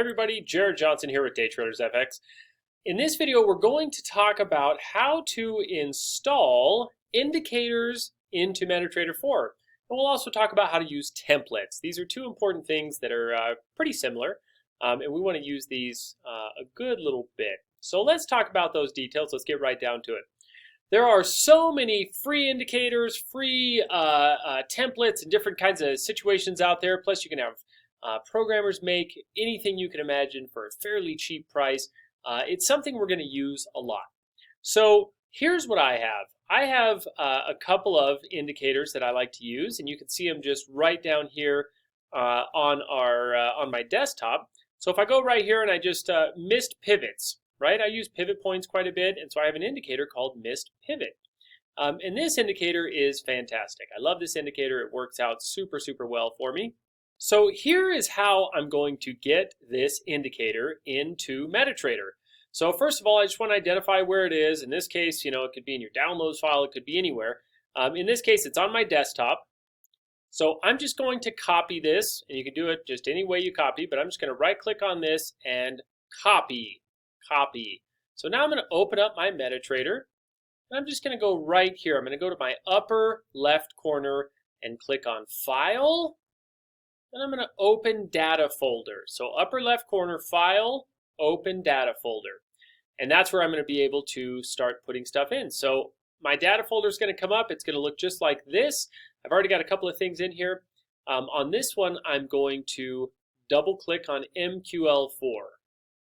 everybody, Jared Johnson here with Day Traders FX. In this video, we're going to talk about how to install indicators into Metatrader 4. And we'll also talk about how to use templates. These are two important things that are pretty similar, and we want to use these a good little bit. So let's talk about those details. Let's get right down to it. There are so many free indicators, free templates, and different kinds of situations out there. Plus, you can have programmers make anything you can imagine for a fairly cheap price. It's something we're going to use a lot. So here's what I have. I have a couple of indicators that I like to use, and you can see them just right down here on my desktop. So if I go right here and I just missed pivots, right? I use pivot points quite a bit, and so I have an indicator called missed pivot. And this indicator is fantastic. I love this indicator. It works out super, super well for me. So here is how I'm going to get this indicator into Metatrader. So first of all, I just want to identify where it is. In this case, it could be in your downloads file, it could be anywhere. In this case, it's on my desktop. So I'm just going to copy this, and you can do it just any way you copy, but I'm just going to right click on this and copy. So now I'm going to open up my Metatrader, and I'm just going to go right here. I'm going to go to my upper left corner and click on File. And I'm going to open data folder. So upper left corner, file, open data folder. And that's where I'm going to be able to start putting stuff in. So my data folder is going to come up. It's going to look just like this. I've already got a couple of things in here. On this one, I'm going to double click on MQL4.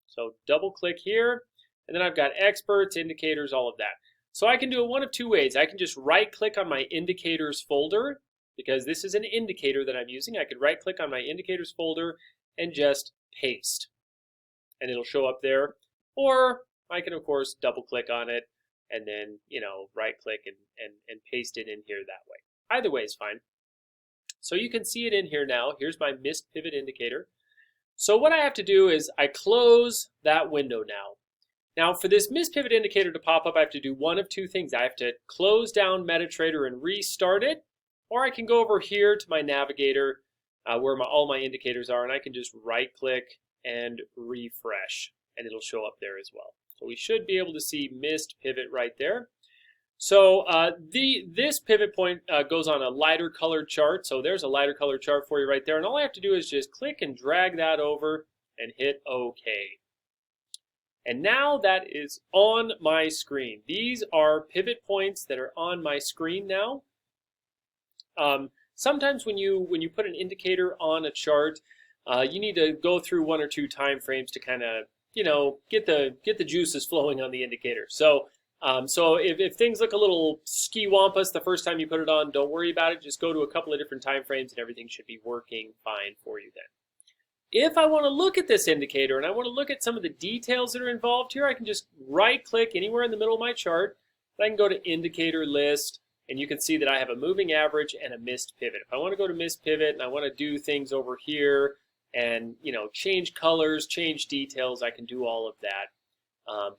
So double click here, and then I've got experts, indicators, all of that. So I can do it one of two ways. I can just right click on my indicators folder, because this is an indicator that I'm using. I could right click on my indicators folder and just paste, and it'll show up there. Or I can of course double click on it and then right click and paste it in here that way. Either way is fine. So you can see it in here now. Here's my missed pivot indicator. So what I have to do is I close that window now. Now for this missed pivot indicator to pop up, I have to do one of two things. I have to close down Metatrader and restart it, or I can go over here to my navigator where all my indicators are, and I can just right click and refresh, and it'll show up there as well. So we should be able to see missed pivot right there. So this pivot point goes on a lighter colored chart. So there's a lighter colored chart for you right there. And all I have to do is just click and drag that over and hit OK. And now that is on my screen. These are pivot points that are on my screen now. Sometimes when you put an indicator on a chart, you need to go through one or two time frames to kind of get the juices flowing on the indicator. So if things look a little ski-wampus the first time you put it on, don't worry about it. Just go to a couple of different time frames and everything should be working fine for you then. If I want to look at this indicator and I want to look at some of the details that are involved here, I can just right-click anywhere in the middle of my chart. I can go to Indicator List, and you can see that I have a moving average and a missed pivot. If I want to go to missed pivot and I want to do things over here and change colors, change details, I can do all of that.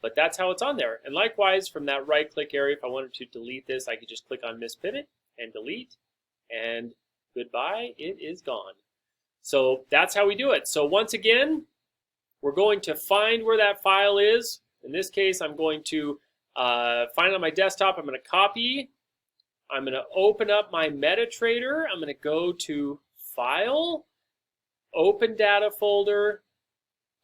But that's how it's on there. And likewise, from that right-click area, if I wanted to delete this, I could just click on missed pivot and delete, and goodbye, it is gone. So that's how we do it. So once again, we're going to find where that file is. In this case, I'm going to find it on my desktop. I'm going to copy. I'm going to open up my Metatrader. I'm going to go to File, Open Data Folder,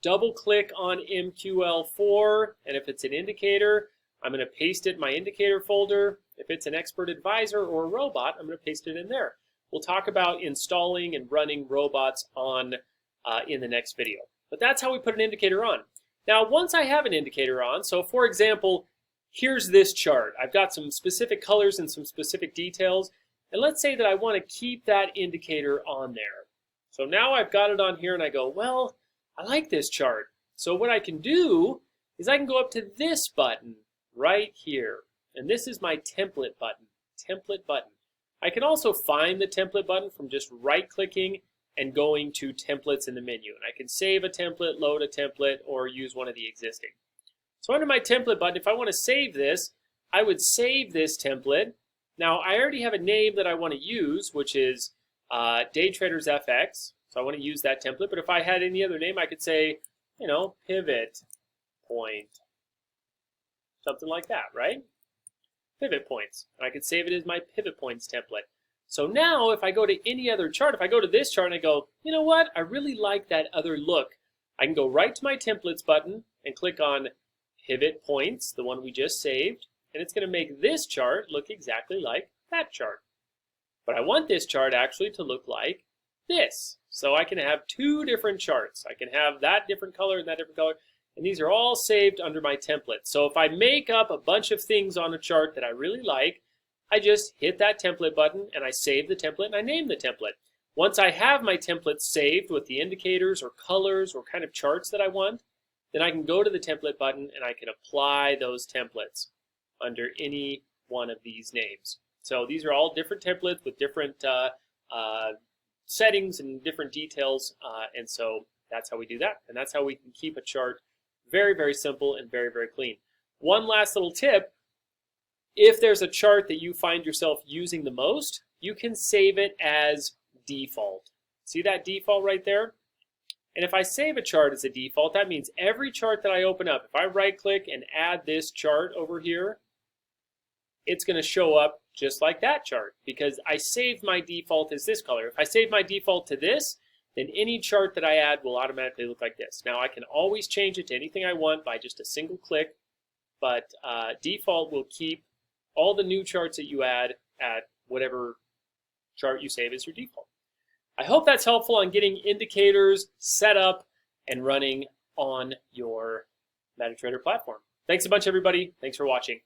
double click on MQL4, and if it's an indicator, I'm going to paste it in my indicator folder. If it's an expert advisor or a robot, I'm going to paste it in there. We'll talk about installing and running robots on in the next video. But that's how we put an indicator on. Now, once I have an indicator on, so for example, here's this chart. I've got some specific colors and some specific details, and let's say that I want to keep that indicator on there. So now I've got it on here, and I go, well, I like this chart. So what I can do is I can go up to this button right here, and this is my template button. I can also find the template button from just right-clicking and going to templates in the menu. And I can save a template, load a template, or use one of the existing. So under my template button, if I want to save this, I would save this template. Now I already have a name that I want to use, which is Day Traders FX. So I want to use that template, but if I had any other name, I could say, pivot point, something like that, right? Pivot points. And I could save it as my pivot points template. So now if I go to any other chart, if I go to this chart and I go, you know what, I really like that other look, I can go right to my templates button and click on pivot points, the one we just saved, and it's going to make this chart look exactly like that chart. But I want this chart actually to look like this. So I can have two different charts. I can have that different color and that different color, and these are all saved under my template. So if I make up a bunch of things on a chart that I really like, I just hit that template button and I save the template and I name the template. Once I have my template saved with the indicators or colors or kind of charts that I want, then I can go to the template button and I can apply those templates under any one of these names. So these are all different templates with different settings and different details, and so that's how we do that, and that's how we can keep a chart very, very simple and very, very clean. One last little tip: if there's a chart that you find yourself using the most, you can save it as default. See that default right there? And if I save a chart as a default, that means every chart that I open up, if I right-click and add this chart over here, it's going to show up just like that chart because I saved my default as this color. If I save my default to this, then any chart that I add will automatically look like this. Now I can always change it to anything I want by just a single click, but default will keep all the new charts that you add at whatever chart you save as your default. I hope that's helpful on getting indicators set up and running on your Metatrader platform. Thanks a bunch, everybody. Thanks for watching.